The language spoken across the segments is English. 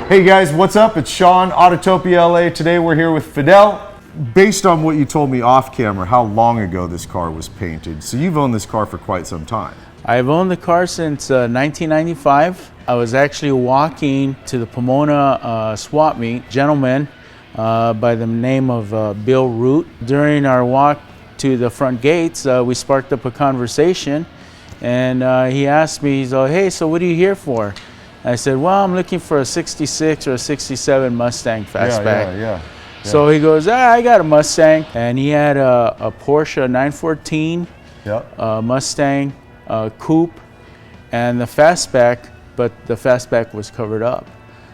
Hey guys, what's up? It's Sean, Autotopia LA. Today we're here with Fidel. Based on what you told me off camera, how long ago this car was painted. So you've owned this car for quite some time. I've owned the car since 1995. I was actually walking to the Pomona swap meet, gentleman by the name of Bill Root. During our walk to the front gates, we sparked up a conversation, and he asked me, he's like, hey, so what are you here for? I said, well, I'm looking for a 66 or a 67 Mustang Fastback. Yeah. So he goes, I got a Mustang. And he had a Porsche 914, Mustang, coupe, and the Fastback, but the Fastback was covered up.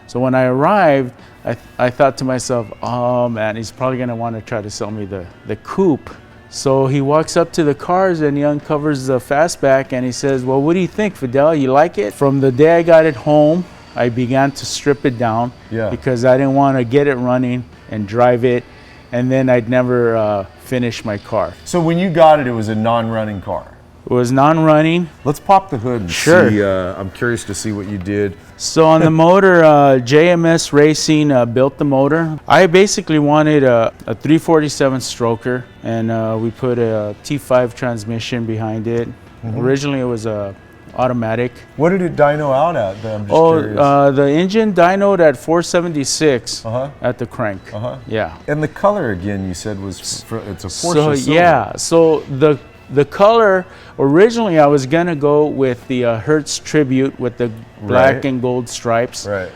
So when I arrived, I thought to myself, oh man, he's probably gonna want to try to sell me the coupe. So he walks up to the cars and he uncovers the Fastback and he says, well, what do you think, Fidel? You like it? From the day I got it home, I began to strip it down because I didn't want to get it running and drive it, and then I'd never finish my car. So when you got it, it was a non-running car? It was non-running. Let's pop the hood and see. I'm curious to see what you did. So on the motor, JMS Racing built the motor. I basically wanted a 347 stroker, and we put a T5 transmission behind it. Originally it was a automatic. What did it dyno out at? I'm just curious. The engine dynoed at 476 at the crank. Yeah. And the color again, you said was it's a Porsche. So yeah. So the color, originally I was gonna go with the Hertz Tribute with the black and gold stripes. Right.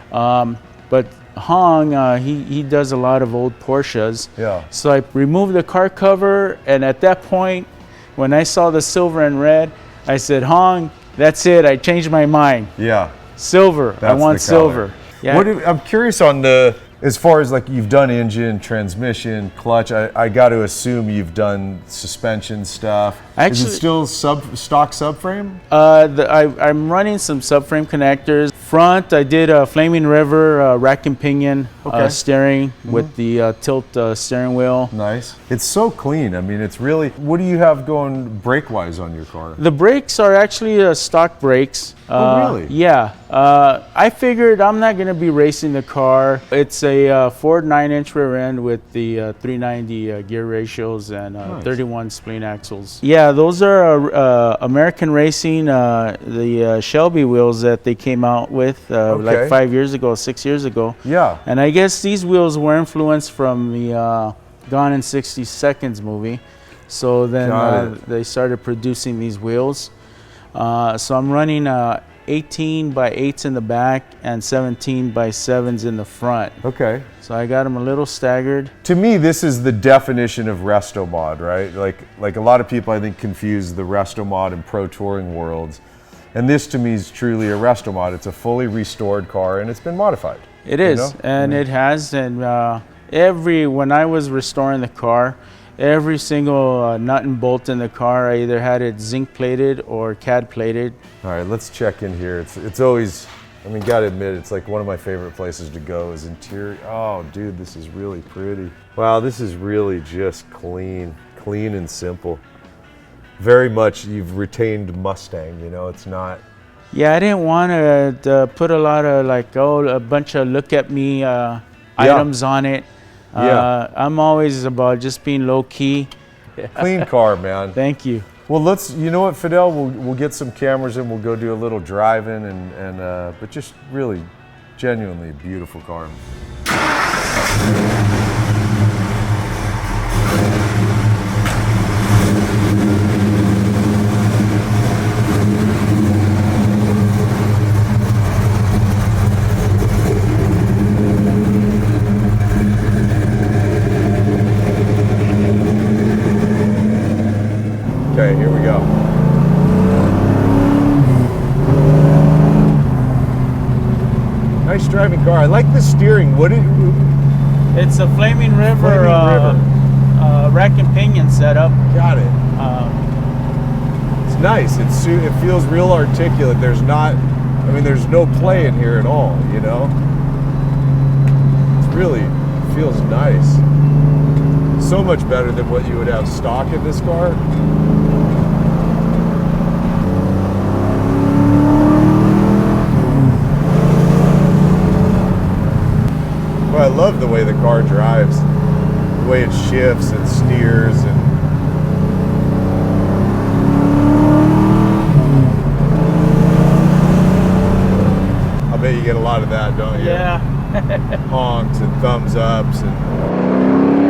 But Hong, he does a lot of old Porsches. Yeah. So I removed the car cover, and at that point, when I saw the silver and red, I said, Hong, that's it, I changed my mind. Yeah. Silver, I want silver. Yeah. I'm curious on as far as like you've done engine, transmission, clutch, I got to assume you've done suspension stuff. Actually, is it still stock subframe? I'm running some subframe connectors. Front, I did a Flaming River rack and pinion steering with the tilt steering wheel. Nice. It's so clean. I mean, it's really, what do you have going brake-wise on your car? The brakes are actually stock brakes. Oh, really? Yeah. I figured I'm not going to be racing the car. It's a Ford 9-inch rear end with the 390 gear ratios and 31 spleen axles. Yeah, those are American Racing, the Shelby wheels that they came out with like 5 years ago, 6 years ago. Yeah. And I guess these wheels were influenced from the Gone in 60 Seconds movie. So then they started producing these wheels. So I'm running 18 by 8s in the back and 17 by 7s in the front. Okay. So I got them a little staggered. To me, this is the definition of Restomod, right? Like a lot of people, I think, confuse the Restomod and Pro Touring worlds. And this to me is truly a Restomod. It's a fully restored car and it's been modified. It is, and it has. And when I was restoring the car, every single nut and bolt in the car, I either had it zinc plated or CAD plated. All right, let's check in here. It's always, I mean, gotta admit, it's like one of my favorite places to go is interior. Oh, dude, this is really pretty. Wow, this is really just clean and simple. Very much, you've retained Mustang, you know, it's not. Yeah, I didn't want to put a lot of a bunch of look at me items on it. I'm always about just being low key. Clean car, man. Thank you. Well, you know what, Fidel, we'll get some cameras and we'll go do a little driving but just really, genuinely beautiful car. Okay, here we go. Nice driving car. I like the steering. It's a Flaming River, rack and pinion setup. Got it. It's nice. It feels real articulate. There's no play in here at all, you know? It feels nice. So much better than what you would have stock in this car. car drives, the way it shifts and steers, and I bet you get a lot of that, don't you? Yeah. Honks and thumbs ups and.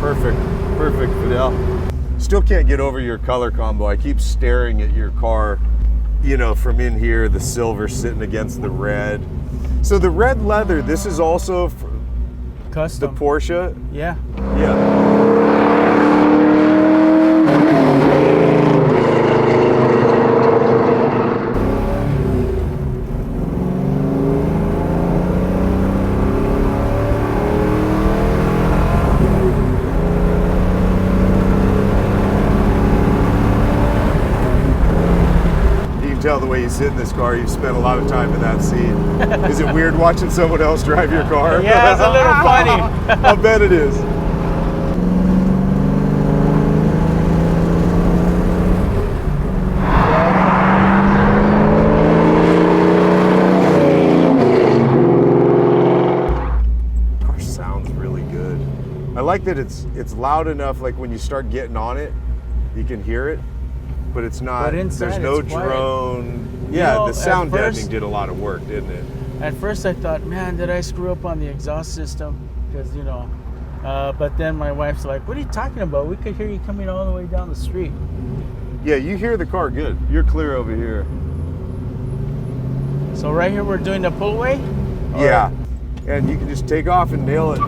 Perfect, Fidel. Still can't get over your color combo. I keep staring at your car, you know, from in here, the silver sitting against the red. So the red leather, this is also Custom. the Porsche? Yeah. Yeah. Tell the way you sit in this car, you've spent a lot of time in that seat. Is it weird watching someone else drive your car? Yeah, it's a little funny. I bet it is. Car sounds really good. I like that it's loud enough, like when you start getting on it, you can hear it. But it's not, But inside there's no it's quiet. drone. Yeah, know, the sound at first- deadening did a lot of work, didn't it? At first I thought, man, did I screw up on the exhaust system? Because, you know, but then my wife's like, what are you talking about? We could hear you coming all the way down the street. Yeah, you hear the car good. You're clear over here. So right here we're doing the pull away? Or- Yeah, and you can just take off and nail it.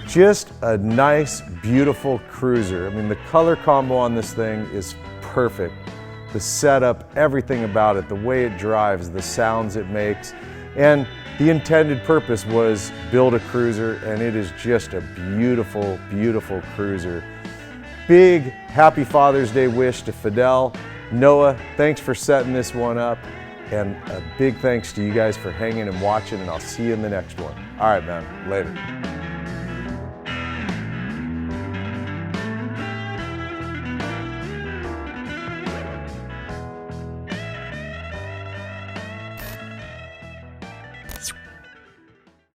Just a nice, beautiful cruiser. I mean, the color combo on this thing is perfect. The setup, everything about it, the way it drives, the sounds it makes, and the intended purpose was build a cruiser, and it is just a beautiful, beautiful cruiser. Big happy Father's Day wish to Fidel. Noah, thanks for setting this one up, and a big thanks to you guys for hanging and watching, and I'll see you in the next one. All right, man, later.